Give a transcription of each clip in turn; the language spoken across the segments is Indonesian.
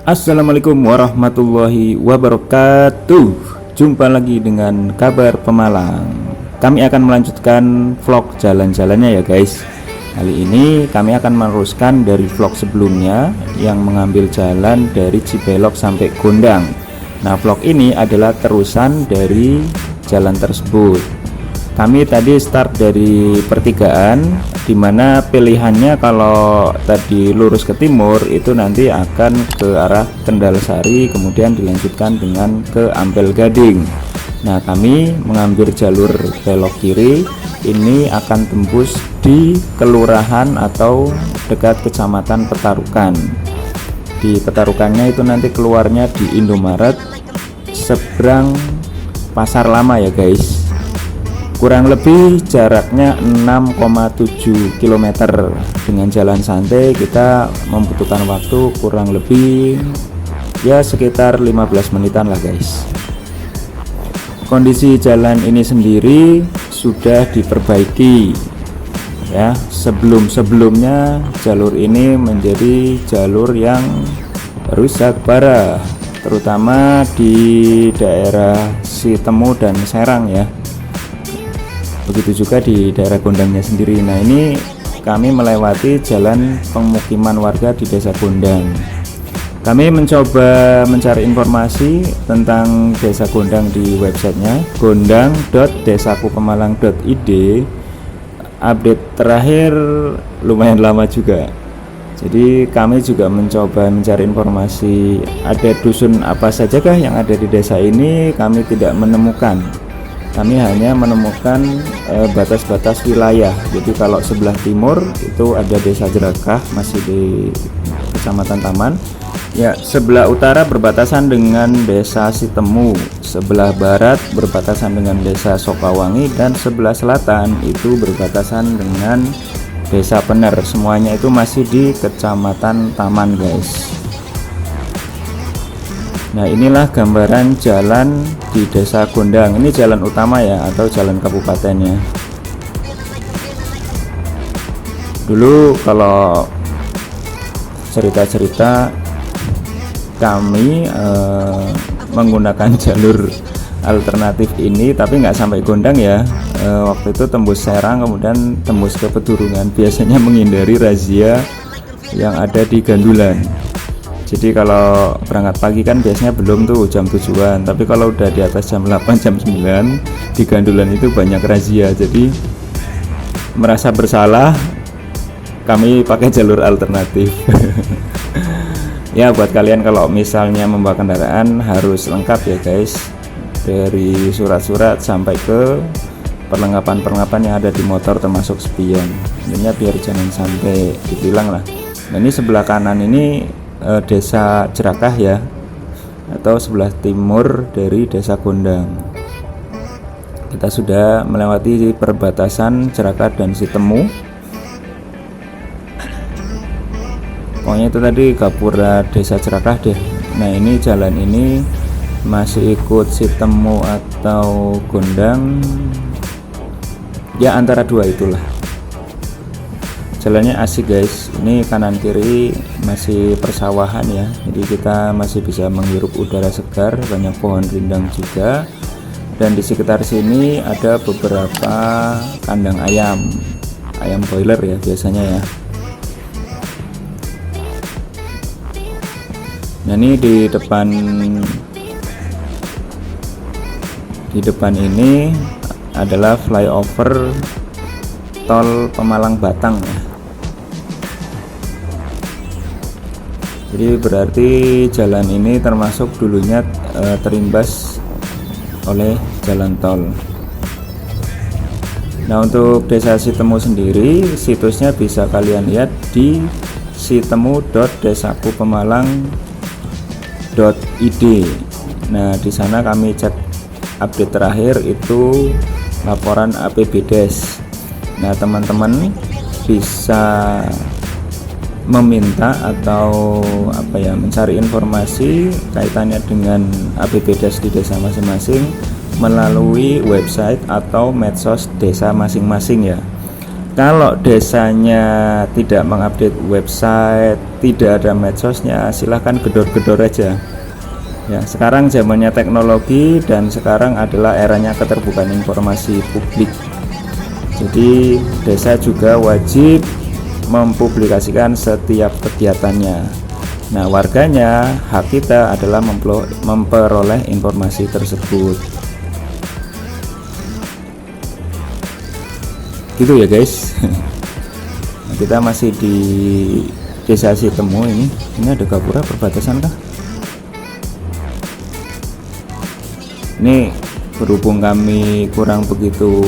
Assalamualaikum warahmatullahi wabarakatuh. Jumpa lagi dengan kabar Pemalang. Kami akan melanjutkan vlog jalan-jalannya ya guys. Kali ini kami akan meneruskan dari vlog sebelumnya yang mengambil jalan dari Cibelok sampai Gondang. Nah, vlog ini adalah terusan dari jalan tersebut. Kami tadi start dari pertigaan, dimana pilihannya kalau tadi lurus ke timur itu nanti akan ke arah Kendal Sari, kemudian dilanjutkan dengan ke Ampel Gading. Nah, kami mengambil jalur belok kiri, ini akan tembus di kelurahan atau dekat kecamatan Petarukan. Di Petarukannya itu nanti keluarnya di Indomaret seberang Pasar Lama ya guys. Kurang lebih jaraknya 6,7 km. Dengan jalan santai kita membutuhkan waktu kurang lebih ya sekitar 15 menitan lah guys. Kondisi jalan ini sendiri sudah diperbaiki ya. Sebelumnya jalur ini menjadi jalur yang rusak parah, terutama di daerah Sitemu dan Serang ya. Begitu juga di daerah Gondangnya sendiri. Nah, ini kami melewati jalan pemukiman warga di Desa Gondang. Kami mencoba mencari informasi tentang Desa Gondang di websitenya gondang.desakupemalang.id. Update terakhir lumayan lama juga. Jadi kami juga mencoba mencari informasi ada dusun apa sajakah yang ada di desa ini. Kami tidak menemukan. Kami hanya menemukan batas-batas wilayah. Jadi kalau sebelah timur itu ada Desa Jerakah, masih di Kecamatan Taman ya. Sebelah utara berbatasan dengan Desa Sitemu, sebelah barat berbatasan dengan Desa Sokawangi, dan sebelah selatan itu berbatasan dengan Desa Pener. Semuanya itu masih di Kecamatan Taman guys. Nah, inilah gambaran jalan di Desa Gondang. Ini jalan utama ya, atau jalan kabupatennya. Dulu kalau cerita-cerita kami menggunakan jalur alternatif ini, tapi nggak sampai Gondang ya. Waktu itu tembus Serang, kemudian tembus ke Pedurungan. Biasanya menghindari razia yang ada di Gandulan. Jadi kalau berangkat pagi kan biasanya belum tuh jam 7-an, tapi kalau udah di atas jam 8, jam 9 di Gandulan itu banyak razia. Jadi merasa bersalah, kami pakai jalur alternatif. Ya, buat kalian kalau misalnya membawa kendaraan harus lengkap ya guys, dari surat-surat sampai ke perlengkapan-perlengkapan yang ada di motor termasuk spion. Intinya biar jangan sampai ditilang lah. Nah, ini sebelah kanan ini Desa Jerakah ya, atau sebelah timur dari Desa Gondang. Kita sudah melewati perbatasan Jerakah dan Sitemu. Pokoknya itu tadi Gapura Desa Jerakah deh. Nah, ini jalan ini masih ikut Sitemu atau Gondang ya, antara dua itulah. Jalannya asik guys, ini kanan kiri masih persawahan ya, jadi kita masih bisa menghirup udara segar, banyak pohon rindang juga. Dan di sekitar sini ada beberapa kandang ayam broiler ya biasanya ya. Nah, ini di depan ini adalah flyover tol Pemalang Batang ya. Jadi berarti jalan ini termasuk dulunya terimbas oleh jalan tol. Nah, untuk Desa Sitemu sendiri situsnya bisa kalian lihat di sitemu.desakupemalang.id. Nah, di sana kami cek update terakhir itu laporan APBDes. Nah, teman-teman bisa meminta atau mencari informasi kaitannya dengan APBDes di desa masing-masing melalui website atau medsos desa masing-masing ya. Kalau desanya tidak mengupdate website, tidak ada medsosnya, silahkan gedor-gedor aja. Ya, sekarang zamannya teknologi dan sekarang adalah eranya keterbukaan informasi publik. Jadi desa juga wajib mempublikasikan setiap kegiatannya. Nah, warganya hak kita adalah memperoleh informasi tersebut. Gitu ya guys. Kita masih di Desa Sitemu ini. Ini ada gapura perbatasan kah? Ini berhubung kami kurang begitu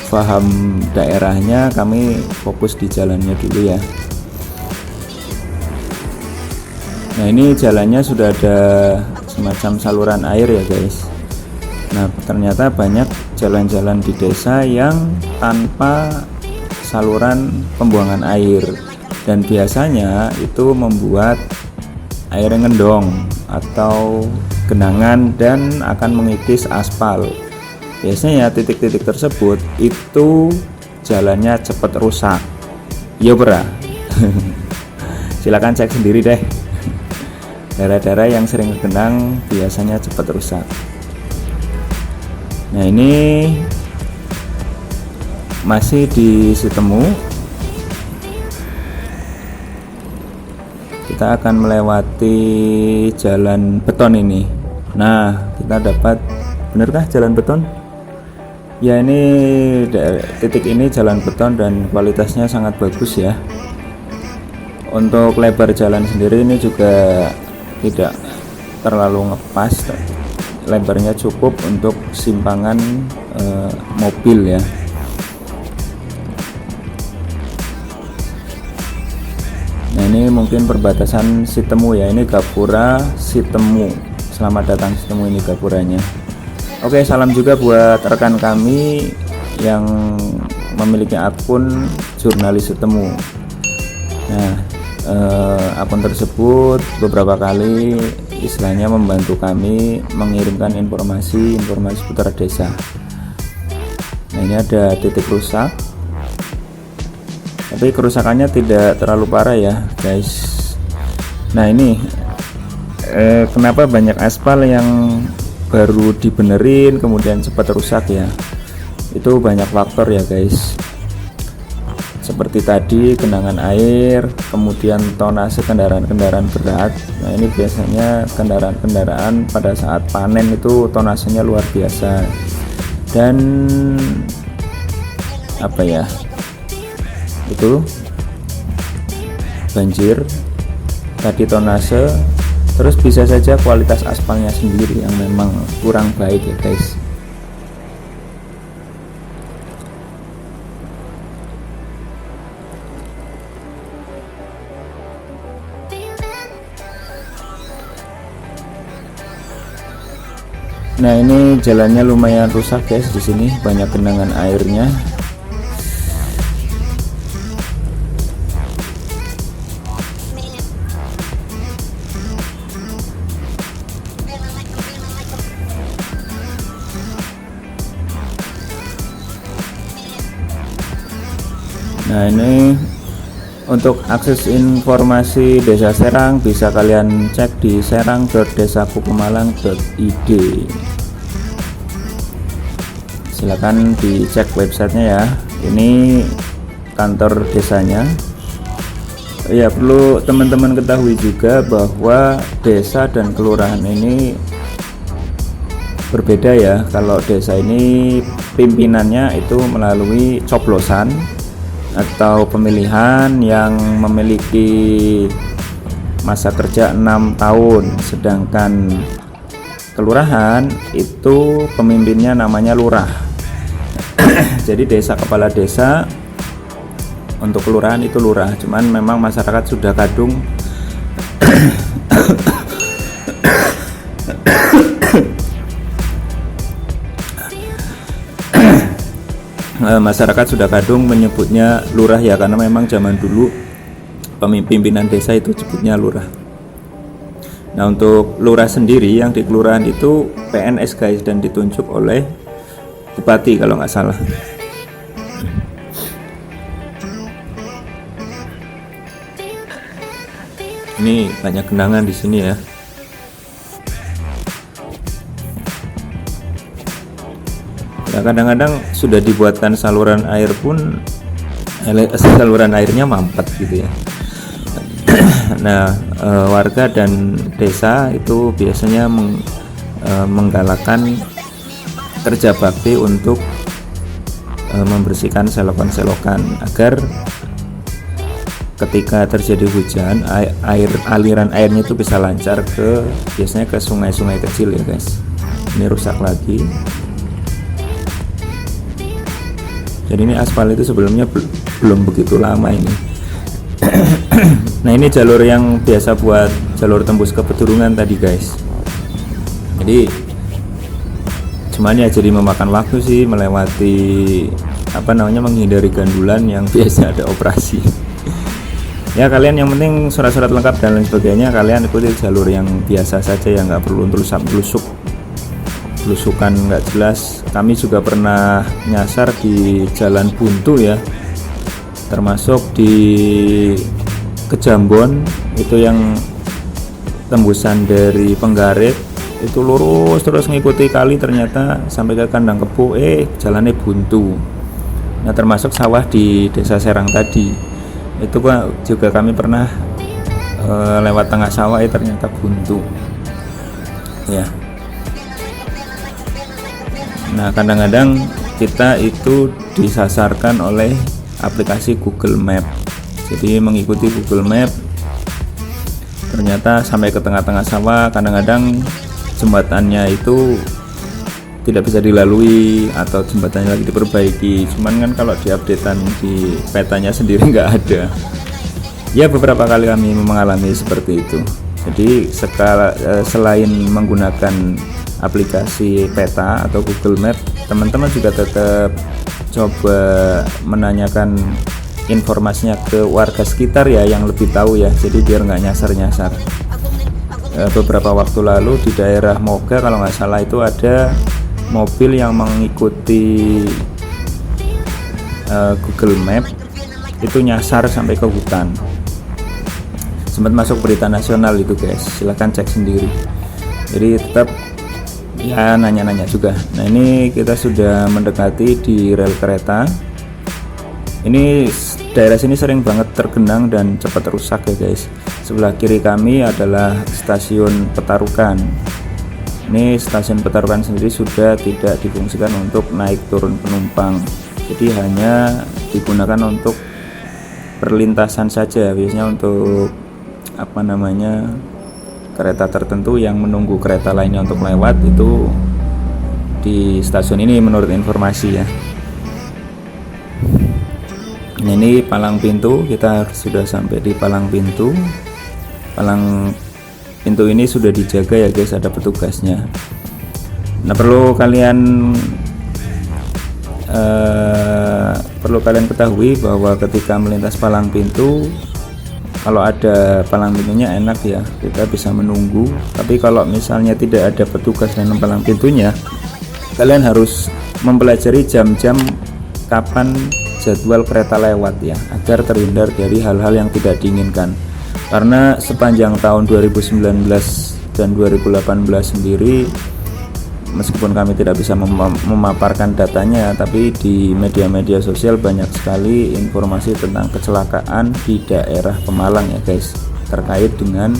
paham daerahnya, kami fokus di jalannya dulu ya. Nah, ini jalannya sudah ada semacam saluran air ya guys. Nah, ternyata banyak jalan-jalan di desa yang tanpa saluran pembuangan air, dan biasanya itu membuat air ngendong atau genangan dan akan mengikis aspal. Biasanya titik-titik tersebut itu jalannya cepat rusak. Yo bra. Silakan cek sendiri deh. Daerah-daerah yang sering genang biasanya cepat rusak. Nah, ini masih di Sitemu. Kita akan melewati jalan beton ini. Nah, kita dapat, benarkah jalan beton? Ya, ini titik ini jalan beton dan kualitasnya sangat bagus ya. Untuk lebar jalan sendiri ini juga tidak terlalu ngepas. Lebarnya cukup untuk simpangan mobil ya. Nah, ini mungkin perbatasan Sitemu ya. Ini Gapura Sitemu. Selamat datang Sitemu, ini gapuranya. Oke, salam juga buat rekan kami yang memiliki akun jurnalis Sitemu. Nah, akun tersebut beberapa kali istilahnya membantu kami mengirimkan informasi seputar desa. Nah, ini ada titik rusak, tapi kerusakannya tidak terlalu parah ya guys. Nah, ini kenapa banyak aspal yang baru dibenerin kemudian cepat rusak ya? Itu banyak faktor ya guys. Seperti tadi, genangan air, kemudian tonase kendaraan-kendaraan berat. Nah, ini biasanya kendaraan-kendaraan pada saat panen itu tonasenya luar biasa. Dan apa ya, itu banjir tadi tonase, terus bisa saja kualitas aspalnya sendiri yang memang kurang baik ya guys. Nah, ini jalannya lumayan rusak guys, di sini banyak genangan airnya. Nah, ini untuk akses informasi Desa Serang bisa kalian cek di serang.desakupemalang.id. Silakan dicek websitenya ya. Ini kantor desanya. Ya, perlu teman-teman ketahui juga bahwa desa dan kelurahan ini berbeda ya. Kalau desa ini pimpinannya itu melalui coblosan atau pemilihan yang memiliki masa kerja 6 tahun, sedangkan kelurahan itu pemimpinnya namanya lurah. Jadi desa kepala desa, untuk kelurahan itu lurah, cuman memang masyarakat sudah kadung masyarakat sudah kadung menyebutnya lurah ya, karena memang zaman dulu pimpinan desa itu sebutnya lurah. Nah, untuk lurah sendiri yang di kelurahan itu PNS guys, dan ditunjuk oleh bupati kalau nggak salah. Ini banyak genangan di sini ya. Ya kadang-kadang sudah dibuatkan saluran air pun saluran airnya mampet gitu ya. Nah, warga dan desa itu biasanya menggalakkan kerja bakti untuk membersihkan selokan-selokan agar ketika terjadi hujan aliran airnya itu bisa lancar biasanya ke sungai-sungai kecil ya guys. Ini rusak lagi. Jadi ini aspal itu sebelumnya belum begitu lama ini. Nah ini jalur yang biasa buat jalur tembus ke Pedurungan tadi guys. Jadi cuman ya jadi memakan waktu sih melewati menghindari gandulan yang biasa ada operasi. Ya kalian yang penting surat-surat lengkap dan lain sebagainya kalian ikuti jalur yang biasa saja yang nggak perlu belusukan nggak jelas. Kami juga pernah nyasar di Jalan Buntu ya, termasuk di Kejambon itu yang tembusan dari Penggarit itu lurus terus ngikuti kali, ternyata sampai ke kandang kebo jalannya buntu. Nah termasuk sawah di Desa Serang tadi itu juga kami pernah lewat tengah sawah ternyata buntu ya. Nah kadang-kadang kita itu disasarkan oleh aplikasi Google Map. Jadi mengikuti Google Map ternyata sampai ke tengah-tengah sawah, kadang-kadang jembatannya itu tidak bisa dilalui atau jembatannya lagi diperbaiki. Cuman kan kalau diupdatean di petanya sendiri nggak ada. Ya beberapa kali kami mengalami seperti itu. Jadi selain menggunakan aplikasi peta atau Google Map, teman-teman juga tetap coba menanyakan informasinya ke warga sekitar ya yang lebih tahu ya, jadi biar nggak nyasar-nyasar. Beberapa waktu lalu di daerah Moga kalau nggak salah itu ada mobil yang mengikuti Google Map itu nyasar sampai ke hutan, sempat masuk berita nasional itu guys, silahkan cek sendiri. Jadi tetap ya nanya-nanya juga. Nah ini kita sudah mendekati di rel kereta. Ini daerah sini sering banget tergenang dan cepat rusak ya guys. Sebelah kiri kami adalah stasiun Petarukan. Ini stasiun Petarukan sendiri sudah tidak difungsikan untuk naik turun penumpang, jadi hanya digunakan untuk perlintasan saja, biasanya untuk kereta tertentu yang menunggu kereta lainnya untuk lewat itu di stasiun ini menurut informasi ya. Nah, ini palang pintu, kita sudah sampai di palang pintu. Palang pintu ini sudah dijaga ya guys, ada petugasnya. Nah perlu kalian ketahui bahwa ketika melintas palang pintu, kalau ada palang pintunya enak ya, kita bisa menunggu. Tapi kalau misalnya tidak ada petugas dan palang pintunya, kalian harus mempelajari jam-jam kapan jadwal kereta lewat ya, agar terhindar dari hal-hal yang tidak diinginkan. Karena sepanjang tahun 2019 dan 2018 sendiri, meskipun kami tidak bisa memaparkan datanya, tapi di media-media sosial banyak sekali informasi tentang kecelakaan di daerah Pemalang ya guys, terkait dengan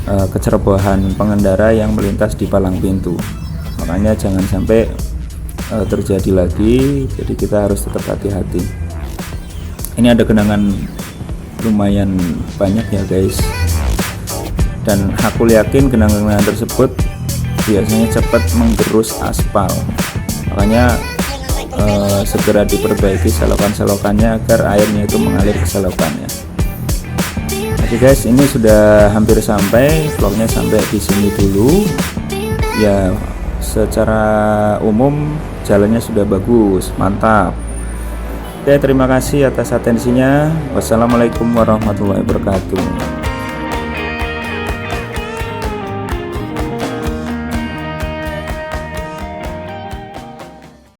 kecerobohan pengendara yang melintas di palang pintu. Makanya jangan sampai terjadi lagi, jadi kita harus tetap hati-hati. Ini ada genangan lumayan banyak ya guys, dan aku yakin genangan tersebut biasanya cepat menggerus aspal, makanya segera diperbaiki selokan-selokannya agar airnya itu mengalir ke selokannya. Oke guys, ini sudah hampir sampai, vlognya sampai di sini dulu ya. Secara umum jalannya sudah bagus, mantap. Oke, terima kasih atas atensinya. Wassalamualaikum warahmatullahi wabarakatuh.